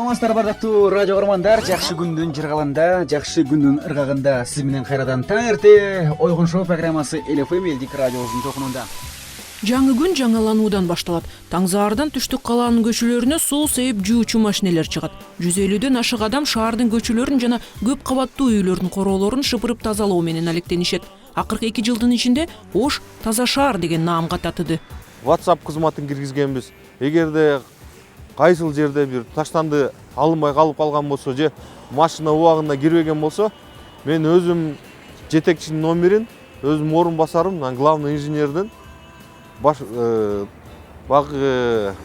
Саламатсыздар бардактуу радио көрөрмандар, жакшы күндүн жыргаланда, жакшы күндүн ыргагында сиз менен кайрадан таң эрте Ойгон шоу программасы ЛФМ элдик радиосунун токунунда. Жаңы күн жаңалануудан башталат. Таңзаардан түштүк калаанын көчөлөрүнө суу сейип жуучу машинелер чыгат. 150дөн ашык адам шаардын көчөлөрүн жана көп кабаттуу үйлөрдүн короолорун шыпырып тазалоо менен алектенишет. Акыркы 2 жылдын ичинде Ош таза шаар деген наамга татыды. WhatsApp кызматын киргизгенбиз. Эгерде кайсыл жерде бир таштанды алынбай калып калган болсо же машина убагында кирбеген болсо, мен өзүм жетекчинин номерин, өзүм орун басарым, главный инженердин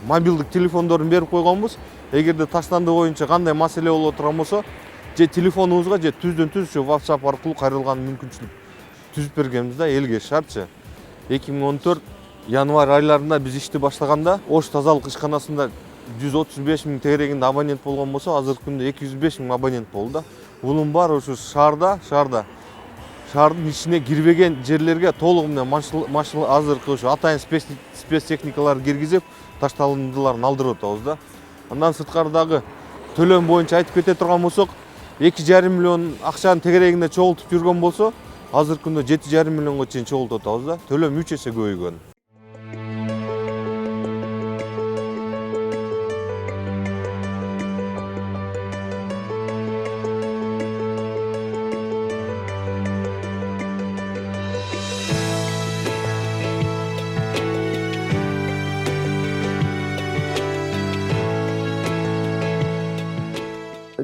мобилдик телефондорун берип койгонбуз. Эгерде таштанды боюнча кандай маселе болуп турган болсо, же телефонубузга же түздөн түз WhatsApp аркылуу кайрылган мүмкүнчүлүк түзүп бергенбиз да, элге шартчы. 2014 январь айларында биз ишти баштаганда Ош тазалык ишканасында 135 миң тегерегинде абонент болгон болсо, азыркы күндө 205 миң абонент болду да. Бунун баары ушу шаардын ичине кирбеген жерлерге толугу менен машина азыркы ушу атайын спецтехникаларды киргизип, ташталындыларын алдырып атабыз да. Андан сырткары төлөм боюнча айтып кете турган болсок, 2,5 миллион акчанын тегерегинде чогултуп жүргөн болсо, азыркы күндө 7,5 миллионго чейин чогултуп атабыз да. Төлөм 3 эсе көбөйгөн.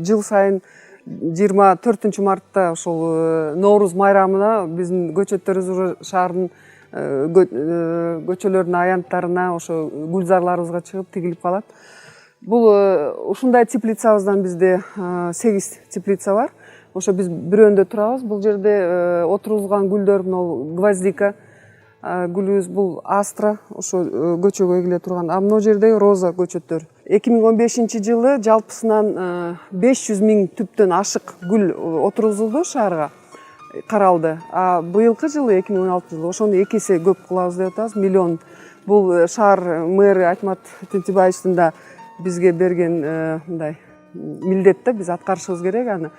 Жыл сайын 24 мартта ошол Норуз майрамына биздин көчөттөрүбүз уже шаардын көчөлөрүнүн аянттарына, ошо гүлзарларыбызга чыгып тигилип калат. Бул ушундай теплицабыздан бизде 8 теплица бар. Ошо биз бирөөндө турабыз. Бул жерде отургузган гүлдөр могу гвоздика гүлүбүз, бул астра, ошо көчөгө эгиле турган. А мына жерде роза көчөттөр. 2015 жылы жалпысынан 500 миң түптөн ашык гүл отургузулду шаарга, каралды. А быйылкы жылы 2016 жылы ошону 2 эсе көп кылабыз деп атабыз, миллион. Бул шаар мэрі Айтмат Тентибаевичтин да бизге берген мындай милдет да, биз аткарышыбыз керек аны.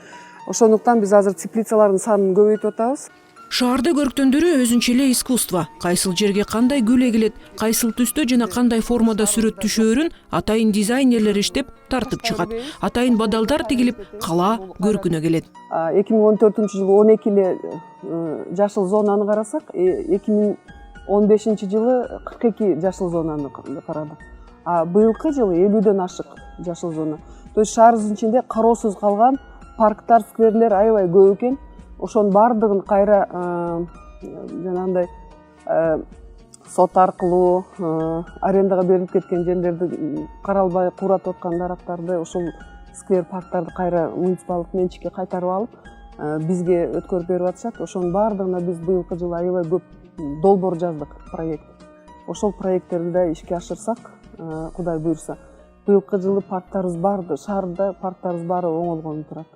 Ошондуктан биз азыр теплицалардын санын көбөйтүп атабыз. Шаарды көрктөндөрү өзүнчө эле искусство. Кайсыл жерге кандай гүл эгилет, кайсыл түстө жана кандай формада сүрөт түшөөрүн атайын дизайнерлер иштеп тартып чыгат. Атайын бадалдар тигилип, кала көркүнө келет. 2014 жылы 12 эле жашыл зонаны карасак, 2015 жылы 42 жашыл зонаны карадык. А быйылкы жылы 50дөн ашык жашыл зона. То есть шаарыбыздын ичинде кароосуз калган парктар, скверлер аябай көп экен. Ошонун бардыгын кайра жанагындай сот аркылуу арендага берилип кеткен жерлерди каралбай кууратып аткан дарактарды, ошол сквер парктарды кайра муниципалдык менчикке кайтарып алып бизге өткөрүп берип атышат. Ошонун бардыгына биз быйылкы жылы аябай көп долбоор жаздык, проект. Ошол проекттерди да ишке ашырсак, Кудай буйрса, быйылкы жылы парктарыбыз барды, шаарда парктарыбыз баары оңолгон турат.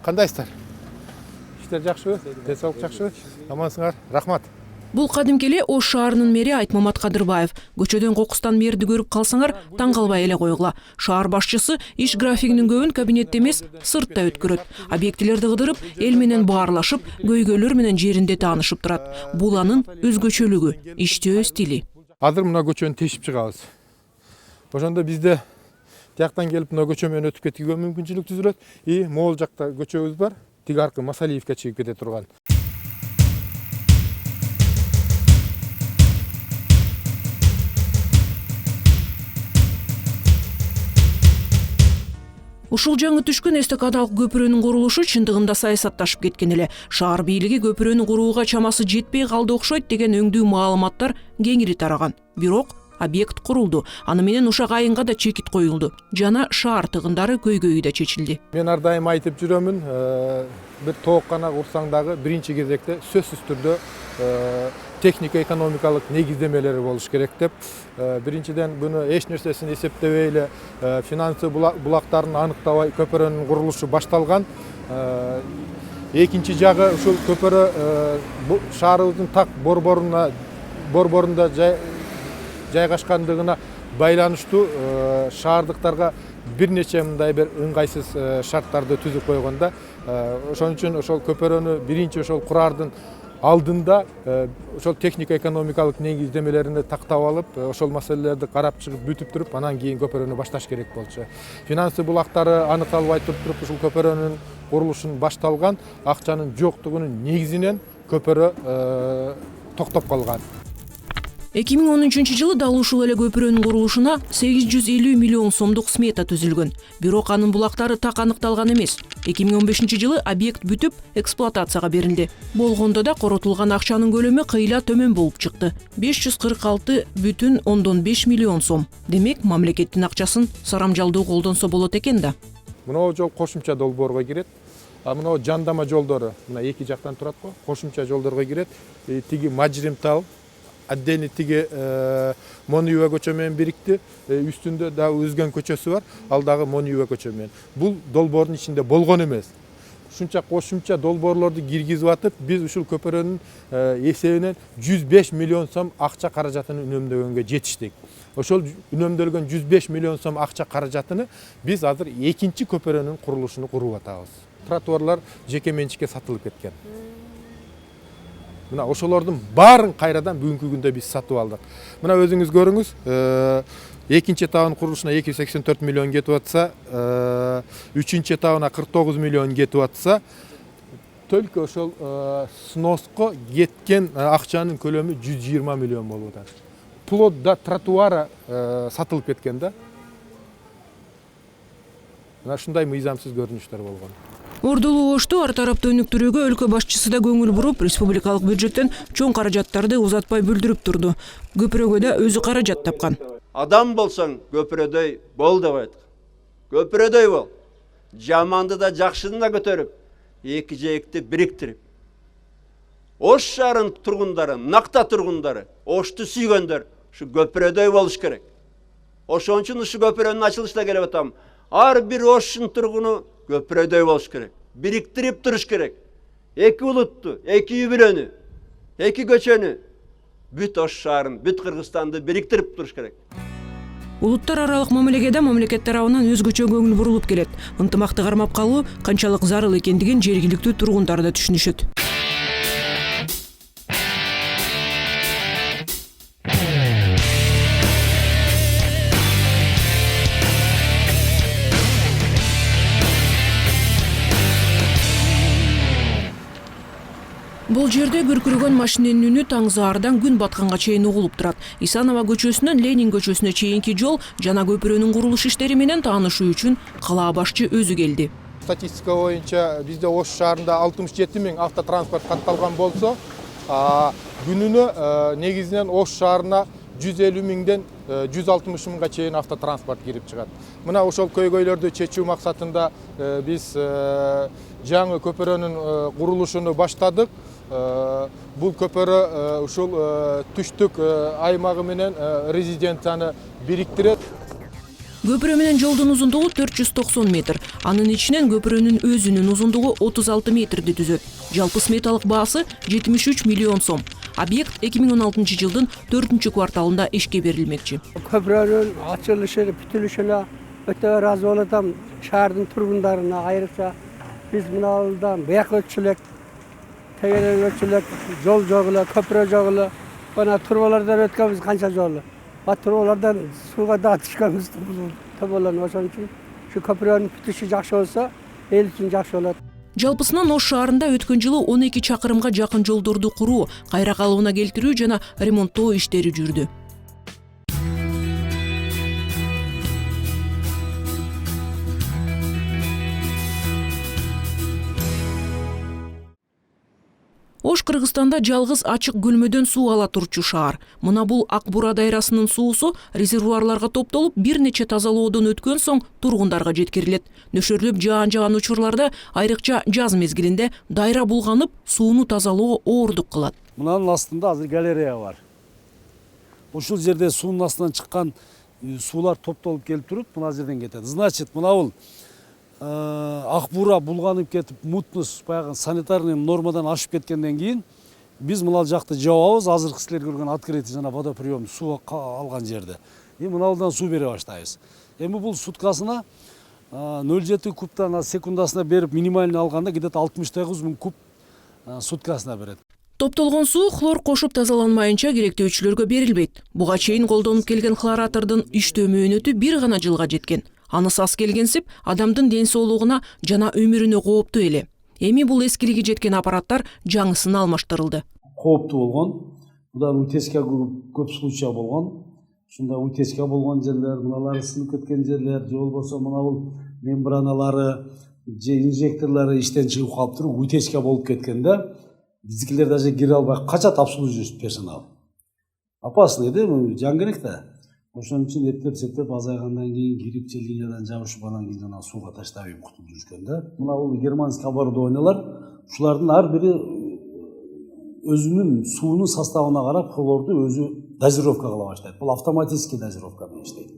Кандайсыздар? Иштер жакшыбы? Денсаулык жакшыбы? Амансыңар? Рахмат. Бул кадимки эле Ош шаарынын мэри Айтмамат Кадырбаев. Көчөдөн кокустан мэрди көрүп калсаңар, таң калбай эле койгула. Шаар башчысы иш графигинин көбүн кабинетте эмес, сыртта өткөрөт. Объектилерди кыдырып, эл менен баарлашып, көйгөйлөр менен жеринде таанышып турат. Бул анын өзгөчөлүгү, иштөө стили. Азыр мына көчөнү тешип чыгабыз. Ошондо бизде тияктан келип мына көчө менен өтүп кетүүгө мүмкүнчүлүк түзүлөт. Могул жакта көчөбүз бар. Тиги аркы Масалиевке чыгып кете турган. Ушул жаңы түшкөн эстакадалык көпүрөнүн курулушу чындыгында саясатташып кеткен эле. Шаар бийлиги көпүрөнү курууга чамасы жетпей калды окшойт деген өңдүү маалыматтар кеңири тараган. Бирок объект курулду. Аны менен Ушак айынга да чекит коюлду. Жана шаар тыгындары көйгөйү да чечилди. Мен ар дайым айтып жүрөмүн, бир тооккана курсаң дагы биринчи кезекте сөзсүз түрдө техника экономикалык негиздемелери болуш керек деп. Биринчиден буну эч нерсесин эсептебей эле финансы булактарын аныктабай көпөрөнүн курулушу башталган. Экинчи жагы ушул көпөрө шаарыбыздын так борборунда жайгашкандыгына байланыштуу шаардыктарга бир нече мындай бир ыңгайсыз шарттарды түзүп койгонда, ошон үчүн ошол көпөрөнү биринчи ошол курардын алдында ошол техника экономикалык негиздемелерине тактап алып, ошол маселелерди карап чыгып бүтүп туруп, анан кийин көпөрөнү башташ керек болчу. Финансы булактары аныкталбай туруп ушул көпөрөнүн курулушун башталган, акчанын жоктугунун негизинен көпөрө токтоп калган. 2013 жылы дал ушул эле көпүрөнүн курулушуна 850 миллион сомдук смета түзүлгөн. Бирок анын булактары так аныкталган эмес. 2015 жылы объект бүтүп эксплуатацияга берилди. Болгондо да коротулган акчанын көлөмү кыйла төмөн болуп чыкты. 546,5 миллион сом. Демек, мамлекеттин акчасын сарамжалдуу колдонсо болот экен да. Мына жол кошумча долбоорго кирет. Мына жандама жолдору мына эки жактан турат го. Кошумча жолдорго кирет. Тиги Мажрим тал, отдельный тиги Монюва көчө менен бирикти. Үстүндө да Үзгөн көчөсү бар. Ал дагы Монюва көчө менен. Бул долбоордун ичинде болгон эмес. Ушунча кошумча долбоорлорду киргизип атып, биз ушул көпөрөнүн эсебинен 105 миллион сом акча каражатын үнөмдөгөнгө жетиштик. Ошол үнөмдөлгөн 105 миллион сом акча каражатыны биз азыр экинчи көпөрөнүн курулушуну куруп атабыз. Тротуарлар жеке менчикке сатылып кеткен. Мына ошолордун баарын кайрадан бүгүнкү күндө биз сатып алдык. Мына өзүңүз көрүңүз, экинчи этабынын курулушуна 284 миллион кетип атса, үчүнчү этабына 49 миллион кетип атса, только ошол сноско кеткен акчанын көлөмү 120 миллион болуп атат. Вплоть до тротуара сатылып кеткен да. Мына ушундай мыйзамсыз көрүнүштөр болгон. Ордулуу ошту ар тараптуу өнүктүрүүгө өлкө башчысы да көңүл буруп, республикалык бюджеттен чоң каражаттарды узатпай бүлдүрүп турду. Көпүрөгө да өзү каражат тапкан. Адам болсоң көпүрөдөй бол деп айттык. Көпүрөдөй бол. Жаманды да жакшыны да көтөрүп, эки жээкти бириктирип. Ош шаарынын тургундары, накта тургундары, Ошту сүйгөндөр ушу көпүрөдөй болуш керек. Ошон үчүн ушу көпүрөнүн ачылышына келип атам. Ар бир Оштун тургуну көпүрөдөй болуш керек. Бириктирип туруш керек. Эки улутту, эки үй бүлөнү, эки көчөнү, бүт Ош шаарын, бүт Кыргызстанды бириктирип туруш керек. Улуттар аралык мамилегеде мамлекет тарабынан өзгөчө көңүл бурулуп келет. Ынтымакты кармап калуу канчалык зарыл экендигин жергиликтүү тургундар да түшүнүшөт. Бул жерде күркүрөгөн машиненин үнү таң заардан күн батканга чейин угулуп турат. Исанова көчөсүнөн Ленин көчөсүнө чейинки жол жана көпүрөнүн курулуш иштери менен таанышуу үчүн калаа башчы өзү келди. Статистика боюнча бизде Ош шаарында 67 000 автотранспорт катталган болсо, күнүнө негизинен Ош шаарына 150 000ден 160 000га чейин автотранспорт кирип чыгат. Мына ошол көйгөйлөрдү чечүү максатында биз жаңы көпүрөнүн курулушуну баштадык. Бул көпөрө ушул түштүк аймагы менен резиденцияны бириктирет. Көпүрө менен жолдун узундугу 490 метр. Анын ичинен көпүрөнүн өзүнүн узундугу 36 метрди түзөт. Жалпы сметалык баасы 73 миллион сом. Объект 2016 жылдын 4-кварталында ишке берилмекчи. Көпүрөнүн ачылышы, бүтүлүшүнө өтө ыраазы болуп атам. Шаардын тургундарына айрыкча биз мына ауылдан бияк өтчүлүк, тегерен өтчүлүк, жол жок эле, көпүрө жок эле. Бана турбалардан өткөнбүз канча жолу. Турбалардан сууга да түшкөнбүз тоболон. Ошон үчүн ушу көпүрөнүн бүтүшү жакшы болсо, эл үчүн жакшы болот. Жалпысынан Ош шаарында өткөн жылы 12 чакырымга жакын жолдорду куруу, кайра калыбына келтирүү жана ремонттоо иштери жүрдү. Ош Кыргызстанда жалгыз ачык көлмөдөн суу ала турчу шаар. Мына бул Ак Бура дайрасынын суусу резервуарларга топтолуп, бир нече тазалоодон өткөн соң тургундарга жеткирилет. Нөшөрлөп жаан учурларда, айрыкча жаз мезгилинде дайра булганып, сууну тазалоо оордук кылат. Мынанын астында азыр галерея бар. Ушул жерде суунун астынан чыккан суулар топтолуп келип туруп, мына жерден кетет. Значит, мына бул ак буура булганып кетип, мутнус баягы санитарный нормадан ашып кеткенден кийин биз мына жакты жабабыз. Азыркы силер көргөн открытый жана водоприем суу алган жерде. Мына булдан суу бере баштайбыз. Эми бул суткасына 0,7 кубтан секундасына берип минимальный алганда где-то 69 000 куб суткасына берет. Топтолгон суу хлор кошуп тазаланмайынча керектөөчүлөргө берилбейт. Буга чейин колдонуп келген хлоратордун иштөө мөөнөтү бир гана жылга жеткен. Анысы аз келгенсип, адамдын ден соолугуна жана өмүрүнө кооптуу эле. Эми бул эскилиги жеткен аппараттар жаңысына алмаштырылды. Кооптуу болгон. Буда утечка көп случай болгон. Ушунда утечка болгон жерлер, мыналар сынып кеткен жерлер, же болбосо мына бул мембраналары, же инжекторлору иштен чыгып калыптыр, утечка болуп кеткенде биздикилер даже кире албай качат обслуживающий персонал. Опасный да, жан керек да. Ошон үчүн эптеп азайгандан кийин кирип линиядан жабышып анан кийин жана сууга таштап кутулуп жүрүшкөн да. Мына бул германский оборудованиялар, ушулардын ар бири өзүнүн суунун составына карап хлорду өзү дозировка кыла баштайт. Бул автоматический дозировка менен иштейт.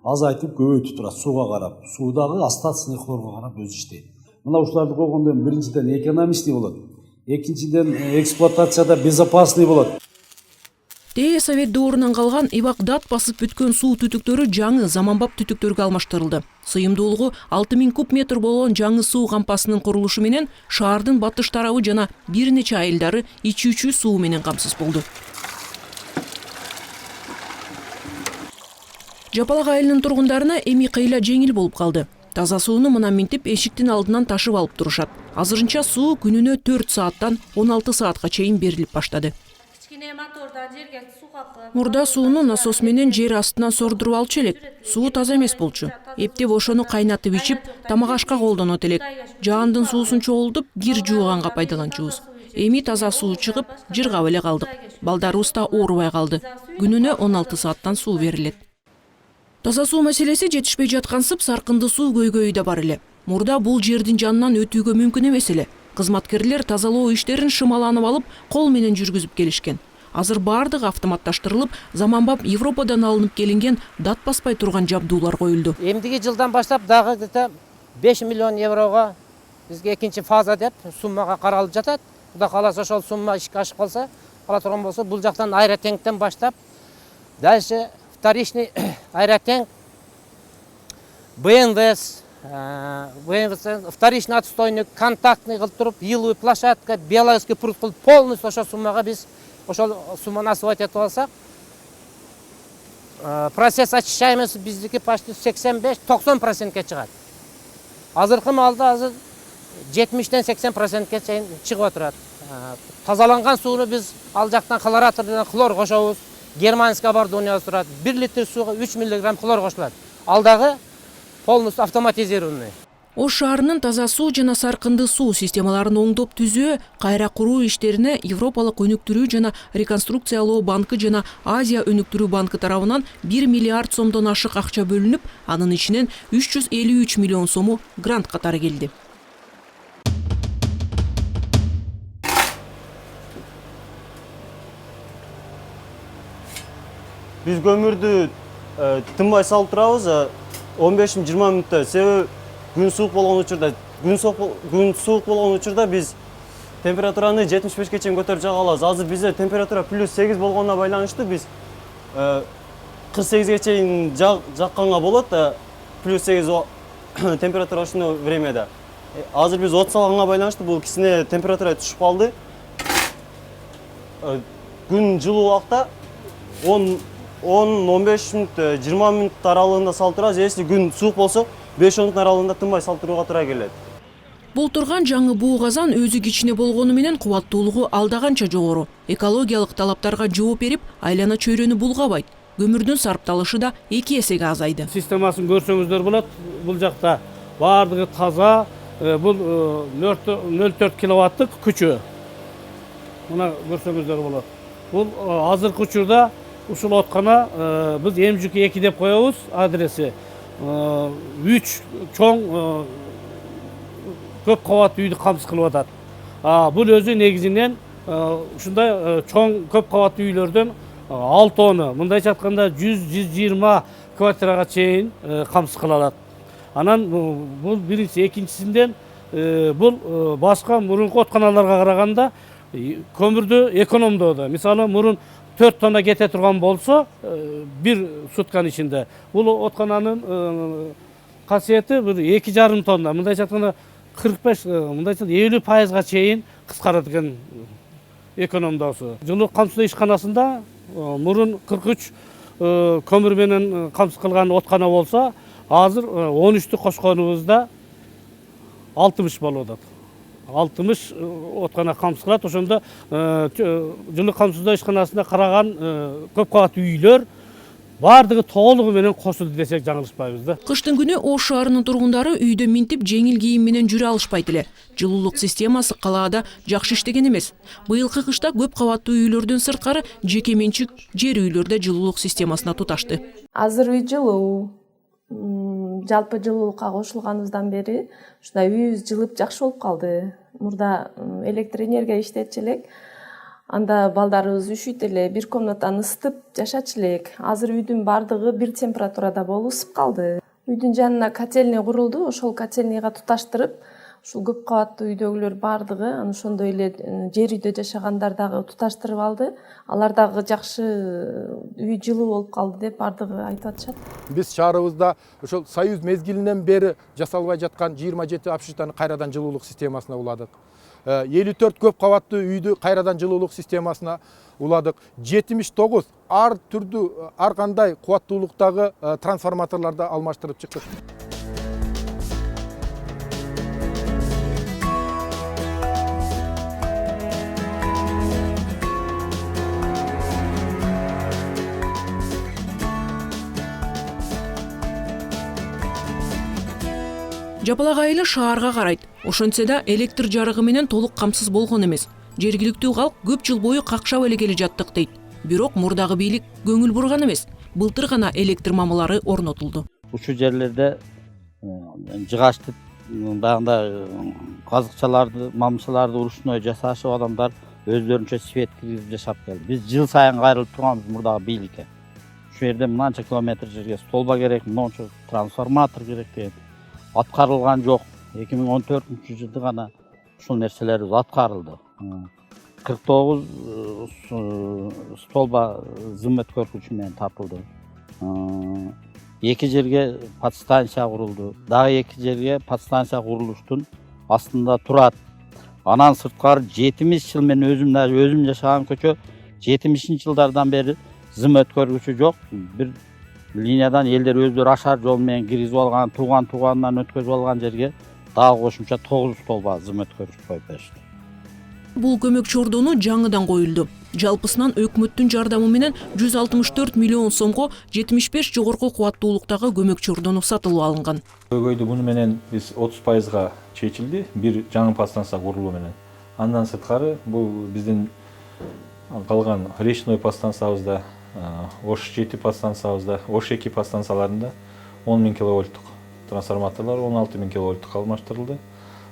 Азайтып көбөйтүп турат сууга карап, суудагы остаточный хлорго карап өзү иштейт. Мына ушуларды койгондон биринчиден экономичный болот. Экинчиден эксплуатацияда безопасный болот. Совет доорунан калган ибак-дат басып бүткөн суу түтүктөрү жаңы заманбап түтүктөргө алмаштырылды. Сыйымдуулугу 6000 куб метр болгон жаңы суу кампасынын курулушу менен шаардын батыш тарабы жана бир нече айылдары ичүүчү суу менен камсыз болду. Жапалак айылынын тургундарына эми кыйла жеңил болуп калды. Таза сууну мына минтип эшиктин алдынан ташып алып турушат. Азырынча суу күнүнө 4 сааттан 16 саатка чейин берилип баштады. Мурда сууну насос менен жер астынан сордуруп алчу элек. Суу таза эмес болчу. Эптеп ошону кайнатып ичип, тамак ашка колдонот элек. Жаандын суусун чогултуп, кир жууганга пайдаланчубуз. Эми таза суу чыгып, жыргап эле калдык. Балдарыбыз да оорубай калды. Күнүнө 16 сааттан суу берилет. Таза суу маселеси жетишпей жаткансып, саркынды суу көйгөйү да бар эле. Мурда бул жердин жанынан өтүүгө мүмкүн эмес эле. Кызматкерлер тазалоо иштерин шымаланып алып, кол менен жүргүзүп келишкен. Азыр бардыгы автоматташтырылып, заманбап Европадан алынып келинген дат баспай турган жабдуулар коюлду. Эмдиги жылдан баштап дагы где-то 5 миллион еврого бизге экинчи фаза деп суммага каралып жатат. Кудай кааласа ошол сумма ишке ашып калса, кала турган болсо, бул жактан аэротенктен баштап дальше вторичный аэротенк, БНВС, вторичный отстойник, контактный кылып туруп, иловый площадка, биологический пруд кылып полностью ошол суммага биз ошол сумманы освоить этип алсак, процесс очищаемости биздики почти 85-90%ке чыгат. Азыркы маалда азыр 70-тен 80%ке чейин чыгып отурат. Тазаланган сууну биз ал жактан хлоратордон хлор кошобуз. Германский оборудование турат. 1 литр сууга 3 мг хлор кошулат. Ал дагы полностью автоматизированный. Ош шаарынын таза суу жана саркынды суу системаларын оңдоп түзөө, кайра куруу иштерине Европалык өнүктүрүү жана реконструкциялоо банкы жана Азия өнүктүрүү банкы тарабынан 1 миллиард сомдон ашык акча бөлүнүп, анын ичинен 353 миллион сому грант катары келди. Биз көмүрдү тынбай салып турабыз 15-20 мүнөттө. Себеби күн суук болгон учурда биз температураны 75-ке чейин көтөрүп жага алабыз. Азыр бизде температура +8 болгонуна байланыштуу биз 48ге чейин жакканга болот. +8 температура ушуну времяда. Азыр биз от салганга байланыштуу бул кичине температура түшүп калды. Күн жылуу убакта 10-15 мүнөт, 20 мүнөт аралыгында салып турабыз. Если күн суук болсо 5 мүнөт аралыгында тынбай салып турууга туура келет. Бул турган жаңы буу казан өзү кичине болгону менен кубаттуулугу алдаганча жогору. Экологиялык талаптарга жооп берип, айлана чөйрөнү булгабайт. Көмүрдүн сарпталышы да 2 эсеге азайды. Системасын көрсөңүздөр болот. Бул жакта бардыгы таза, бул 0,4 киловаттык күчү. Мына көрсөңүздөр болот. Бул азыркы учурда ушул откана биз Эмжүк 2 деп коебуз адреси. 3 чоң көп кабаттуу үйдү камсыз кылып атат. Бул өзү негизинен ушундай чоң көп кабаттуу үйлөрдөн 6 тонны, мындайча айтканда 100-120 квартирага чейин камсыз кыла алат. Анан бул биринчи, экинчисинден бул башка мурунку отканаларга караганда көмүрдү экономдоодо. Мисалы мурун 4 тонна кете турган болсо, бир сутканын ичинде бул откананын касиети 2,5 тонна, мындайча айтканда 45, мындайча 50% чейин кыскарат экен экономдоосу. Жылуу камсыздоо ишканасында мурун 43 көмүр менен камсыз кылган откана болсо, азыр 13'tü кошконубузда 60 болуп атат. 60 откана камсыз кылат. Ошондо жылуу камсыздоо ишканасында караган көп кабаттуу үйлөр бардыгы толугу менен косулду десек жаңылышпайбыз да. Кыштын күнү Ош шаарынын тургундары үйдө минтип жеңил кийим менен жүрө алышпайт эле. Жылуулук системасы калаада жакшы иштеген эмес. Быйылкы кышта көп кабаттуу үйлөрдөн сырткары жеке менчик жер үйлөрдө жылуулук системасына туташты. Азыр үй жылуу. Жалпы жылуулукка кошулганыбыздан бери ушундай үйүбүз жылып жакшы болуп калды. Мурда электр энергия иштетчү элек. Анда балдарыбыз üşüйт эле, бир комнатаны ысытып жашачу элек. Азыр үйдүн бардыгы бир температурада болуп ысып калды. Үйдүн жанына котельный курулду, ошол котельныйга туташтырып, ушул көп кабаттуу үйдөгүлөр бардыгы, анан ошондой эле жер үйдө жашагандар дагы туташтырып алды. Алар дагы жакшы үй жылуу болуп калды деп бардыгы айтып атышат. Биз шаарыбызда ошол Союз мезгилинен бери жасалбай жаткан 27-63 кайрадан жылуулук системасына уладык. 54 көп кабаттуу үйдү кайрадан жылуулук системасына уладык. 79 ар түрдүү ар кандай кубаттуулуктагы трансформаторларды алмаштырып чыктык. Жапалак айылы шаарга карайт. Ошентсе да электр жарыгы менен толук камсыз болгон эмес. Жергиликтүү калк көп жыл бою какшап эле келе жаттык дейт. Бирок мурдагы бийлик көңүл бурган эмес. Былтыр гана электр мамылары орнотулду. Ушул жерлерде жыгачты баягында казыкчаларды, мамчыларды урушной жасашып адамдар өздөрүнчө свет киргизип жашап келди. Биз жыл сайын кайрылып турганбыз мурдагы бийликке. Ушул жерде мынанча километр жерге столба керек, мынанча трансформатор керек деген аткарылган жок. 2014-жылы гана ушул нерселер аткарылды. 49 столба зым өткөргүчү менен тартылды. 2 жерге подстанция курулду. Дагы 2 жерге подстанция курулуштун астында турат. Анан сырткары 70 жыл мен өзүм жашаган көчө 70-жылдардан бери зым өткөргүчү жок. Бир линиядан элдер өздөрү ашар жол менен киргизип алган, туганынан өткөзүп алган жерге дагы кошумча 9 столба зым өткөргүч коюп беришти. Бул көмөк чордону жаңыдан коюлду. Жалпысынан өкмөттүн жардамы менен 164 миллион сомго 75 жогорку кубаттуулуктагы көмөк чордону сатылып алынган. Көйгөйдү буну менен биз 30%га чечилди, бир жаңы подстанция курулуу менен. Андан сырткары бул биздин калган речной подстанциябызда, Ош 7 подстанциябызда, Ош 2 подстанцияларында 10 000 киловольттук трансформаторлор 16 000 киловольттук алмаштырылды.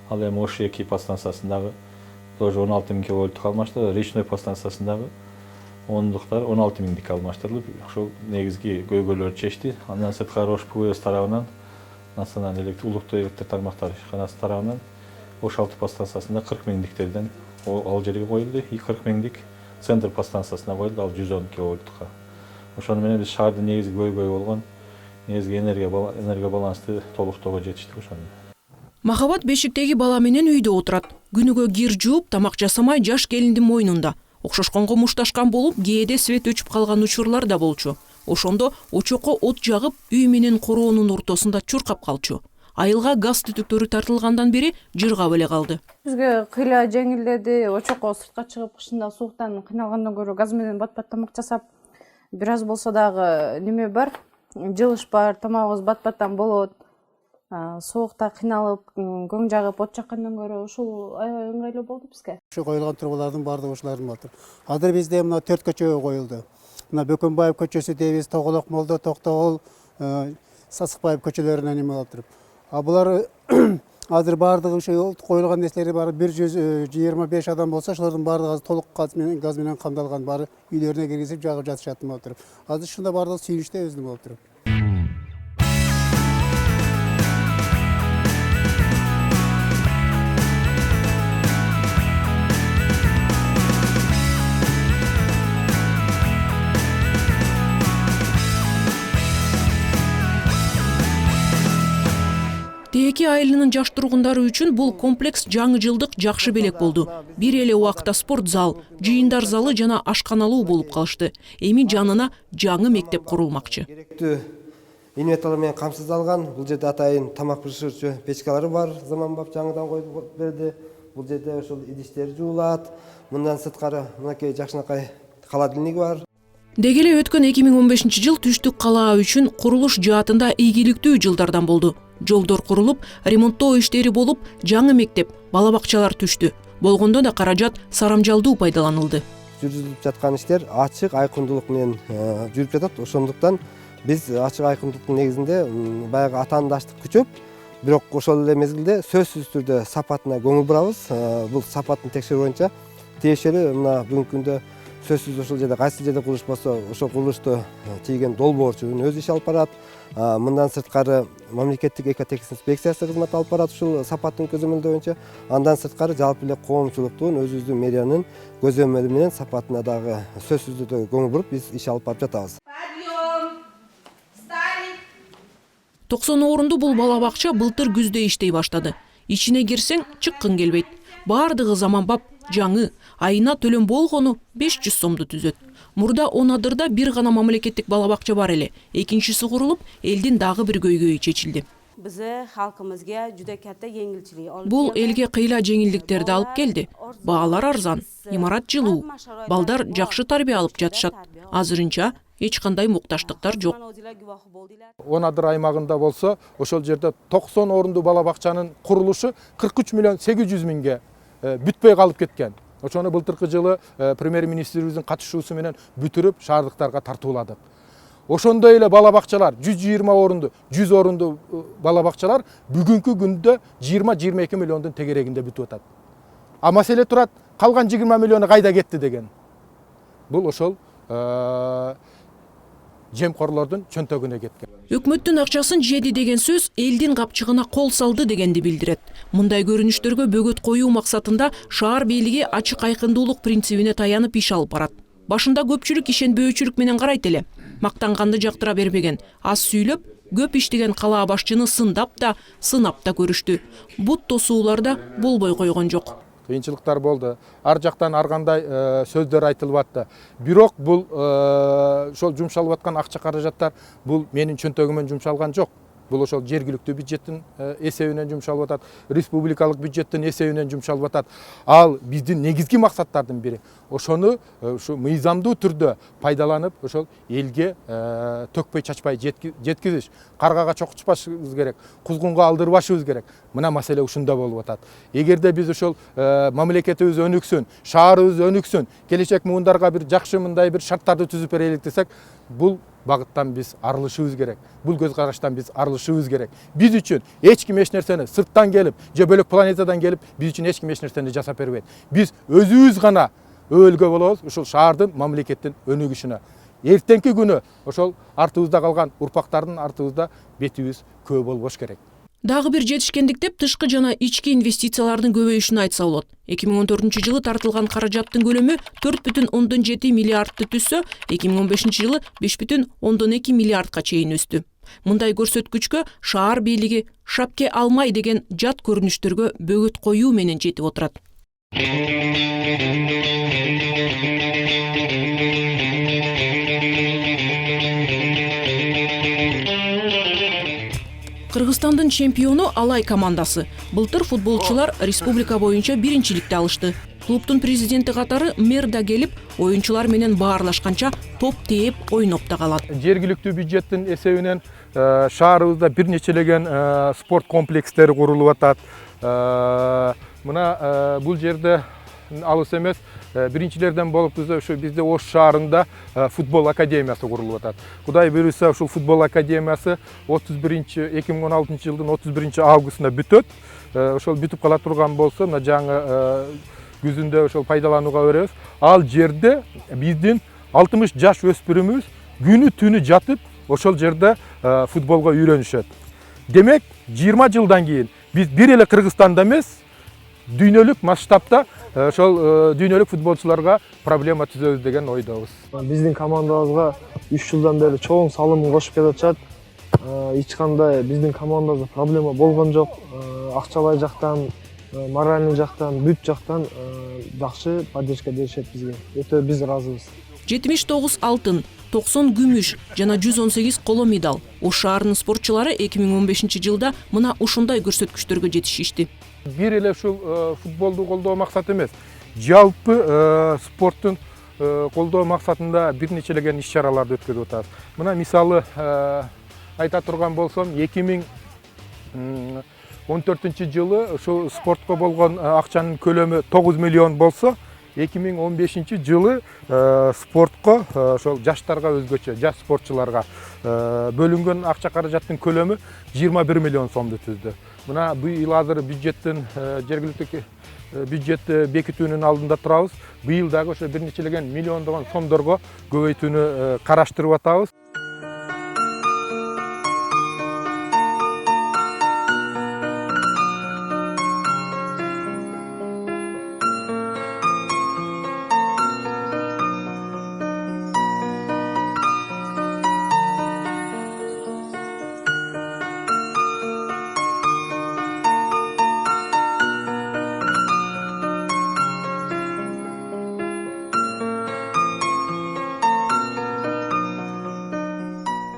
Ал эми Ош 2 подстанциясындагы тоже 16 000 киловольттук алмаштырылды. Речной подстанциясындагы ондуктар 16 000 алмаштырылып, ошол негизги көйгөйлөрдү чечти. Андан сырткары Ош ПВС тарабынан, националдык электр улуттук электр тармактары ишканасы тарабынан Ош 6 подстанциясында 40 000 ал жерге коюлду. 40 000 центр подстанциясына коюлду, ал 110 киловольттукка. Ошону менен биз шаардын негизги көйгөйү болгон негизги энергия балансты толуктоого жетиштик ошону. Махабат бешиктеги бала менен үйдө отурат. Күнүгө кир жууп, тамак жасамай жаш келиндин мойнунда. Окшошконго мушташкан болуп, кээде свет өчүп калган учурлар да болчу. Ошондо очокко от жагып, үй менен короонун ортосунда чуркап калчу. Айылга газ түтүктөрү тартылгандан бери жыргап эле калды. Бизге кыйла жеңилдеди, очокко сыртка чыгып кышында сууктан кыйналгандан көрө газ менен бат-бат тамак жасап, бир аз болсо дагы неме бар, жылыш бар, тамагыбыз бат-баттан болот. Соокта кыйналып, көң жагып, от жаккандан көрө ушул аябай ыңгайлуу болду бизге. Ушу коюлган турбалардын баардыгы ушулардын болду. Азыр бизде мына 4 көчөгө коюлду. Мына Бөкөнбаев көчөсү дейбиз, Тоголок Молдо, Токтогул, Сасыкбаев көчөлөрүнөн эме болуп туруп. Булар азыр баардыгы ошо коюлган нерселери баары 125 адам болсо, ошолордун баардыгы азыр толук газ менен камдалган, баары үйлөрүнө киргизип жагып жатышат болуп туруп. Азыр ушунда баардыгы сүйүнүчтө өзүнү болуп туруп. Тээки айылынын жаш тургундары үчүн бул комплекс жаңы жылдык жакшы белек болду. Бир эле убакта спорт зал, жыйындар залы жана ашканалуу болуп калышты. Эми жанына жаңы мектеп курулмакчы. Инвентарлар менен камсыздалган. Бул жерде атайын тамак пышырчу печкалары бар, заманбап жаңыдан коюп берди. Бул жерде ошол идиштер жуулат. Мындан сырткары мынакей жакшынакай холодильник бар. Деги эле өткөн 2015 жыл Түштүк калаа үчүн курулуш жаатында ийгиликтүү жылдардан болду. Жолдор курулуп, ремонттоо иштери болуп, жаңы мектеп, бала бакчалар түштү. Болгондо да каражат сарамжалдуу пайдаланылды. Жүргүзүлүп жаткан иштер ачык айкындуулук менен жүрүп жатат. Ошондуктан биз ачык айкындуулуктун негизинде баягы атаандаштык күчөп, бирок ошол эле мезгилде сөзсүз түрдө сапатына көңүл бурабыз. Бул сапатын текшерүү боюнча тиешелүү мына бүгүнкү күндө сөзсүз ошол жерде кайсы жерде курулуш болсо, ошол курулушту тийген долбоорчу өз иш алып барат. Мындан сырткары мамлекеттик экотехник инспекциясы кызмат алып барат ушул сапаттын көзөмөлдөө боюнча. Андан сырткары жалпы эле коомчулуктун өзүбүздүн мэриянын көзөмөлү менен сапатына дагы сөзсүз түрдө көңүл буруп биз иш алып барып жатабыз. 90 орунду бул бала бакча былтыр күздө иштей баштады. Ичине кирсең чыккың келбейт. Баардыгы заманбап, жаңы, айына төлөм болгону 500 сомду түзөт. Мурда Онадырда бир гана мамлекеттик бала бакча бар эле. Экинчиси курулуп, элдин дагы бир көйгөйү чечилди. Bize halkımızga juda katta yengilchilik olib Бул элге кыйла жеңилдиктерди алып келди. Баалар арзан, имарат жылуу, балдар жакшы тарбия алып жатышат. Азырынча эч кандай мукташтыктар жок. Онадыр аймагында болсо, ошол жерде 90 орунду бала бакчанын курулушу 43 миллион 800 миңге бүтпөй калып кеткен. Ошону былтыркы жылы премьер-министрибиздин катышуусу менен бүтүрүп шаардыктарга тартууладык. Ошондой эле бала бакчалар 120 орунду, 100 орунду бала бакчалар бүгүнкү күндө 20-22 миллиондун тегерегинде бүтүп атат. А маселе турат, калган 20 миллиону кайда кетти деген. Бул ошол жемкорлордун чөнтөгүнө кеткен. Өкмөттүн акчасын жеди деген сөз элдин капчыгына кол салды дегенди билдирет. Мындай көрүнүштөргө бөгөт коюу максатында шаар бийлиги ачык айкындуулук принцибине таянып иш алып барат. Башында көпчүлүк ишенбөөчүлүк менен карайт эле. Мактанганды жактыра бербеген, аз сүйлөп, көп иштеген калаа башчыны сындап да, сынап да көрүштү. Бут тосуулар да болбой койгон жок. Кыйынчылыктар болду. Ар жактан ар кандай сөздөр айтылып атты. Бирок бул ошол жумшалып аткан акча каражаттар бул менин чөнтөгүмөн жумшалган жок. Бул ошол жергиликтүү бюджеттин эсебинен жумшалып атат, республикалык бюджеттин эсебинен жумшалып атат. Ал биздин негизги максаттардын бири. Ошону ушу мыйзамдуу түрдө пайдаланып, ошол элге төкпөй чачпай жеткизиш, каргага чокутпашыбыз керек, кузгунга алдырбашыбыз керек. Мына маселе ушунда болуп атат. Эгерде биз ошол мамлекетибиз өнүксүн, шаарыбыз өнүксүн, келечек муундарга бир жакшы мындай бир шарттарды түзүп берелик десек, бул багыттан биз арылышыбыз керек. Бул көз караштан биз арылышыбыз керек. Биз үчүн эч ким эч нерсени сырттан келип, же бөлөк планетадан келип, биз үчүн эч ким эч нерсени жасап бербейт. Биз өзүбүз гана өөлгө болобуз ушул шаардын, мамлекеттин өнүгүшүнө. Эртеңки күнү ошол артыбызда калган урпактардын артыбызда бетибиз көө болбош керек. Дагы бир жетишкендик деп тышкы жана ички инвестициялардын көбөйүшүн айтса болот. 2014 жылы тартылган каражаттын көлөмү 4,7 миллиардты түзсө, 2015 жылы 5,2 миллиардка чейин өстү. Мындай көрсөткүчкө шаар бийлиги шапке алмай деген жат көрүнүштөргө бөгөт коюу менен жетип отурат. Кыргызстандын чемпиону Алай командасы. Былтыр футболчулар республика боюнча биринчиликти алышты. Клубтун президенти катары мэр да келип, оюнчулар менен баарлашканча топ тээп ойноп да калат. Жергиликтүү бюджеттин эсебинен шаарыбызда бир нечелеген спорт комплекстери курулуп атат. Мына бул жерде алыс эмес биринчилерден болуп ушу бизде Ош шаарында футбол академиясы курулуп атат. Кудай буйруса ушул футбол академиясы 2016 жылдын 31 августунда бүтөт. ошол бүтүп кала турган болсо мына жаңы күзүндө ошол пайдаланууга беребиз. Ал жерде биздин 60 жаш өспүрүмүбүз күнү түнү жатып ошол жерде футболго үйрөнүшөт. Демек 20 жылдан кийин биз бир эле Кыргызстанда эмес, дүйнөлүк масштабта ошол дүйнөлүк футболчуларга проблема түзөбүз деген ойдобуз. Биздин командабызга 3 жылдан бери чоң салым кошуп келатышат. Эч кандай биздин командабызда проблема болгон жок. Акчалай жактан, моральный жактан, бүт жактан жакшы поддержка беришет бизге. Өтө биз ыраазыбыз. 79 алтын, 90 күмүш жана 118 коло медаль. Ош шаарынын спортчулары 2015 жылда мына ушундай көрсөткүчтөргө жетишишти. Бир эле ушул футболду колдоо максат эмес, жалпы спорттун колдоо максатында бир нечелеген иш-чараларды өткөрүп атабыз. Мына мисалы айта турган болсом, 2014 жылы ушул спортко болгон акчанын көлөмү 9 миллион болсо, 2015 жылы спортко ошол жаштарга өзгөчө, жаш спортчуларга бөлүнгөн акча каражаттын көлөмү 21 миллион сомду түздү. Мына быйыл азыр бюджеттин жергиликтүү бюджетти бекитүүнүн алдында турабыз. Быйыл дагы ошо бир нечелеген миллиондогон сомдорго көбөйтүүнү караштырып атабыз.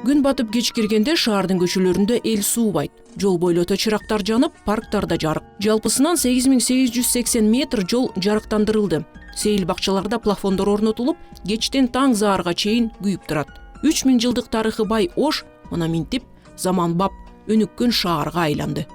Күн батып кеч киргенде шаардын көчөлөрүндө эл суубайт. Жол бойлото чырактар жанып, парктарда жарык. Жалпысынан 8880 метр жол жарыктандырылды. Сейил бакчаларда плафондор орнотулуп, кечтен таң заарга чейин күйүп турат. 3000 жылдык тарыхы бай Ош мына минтип заманбап өнүккөн шаарга айланды.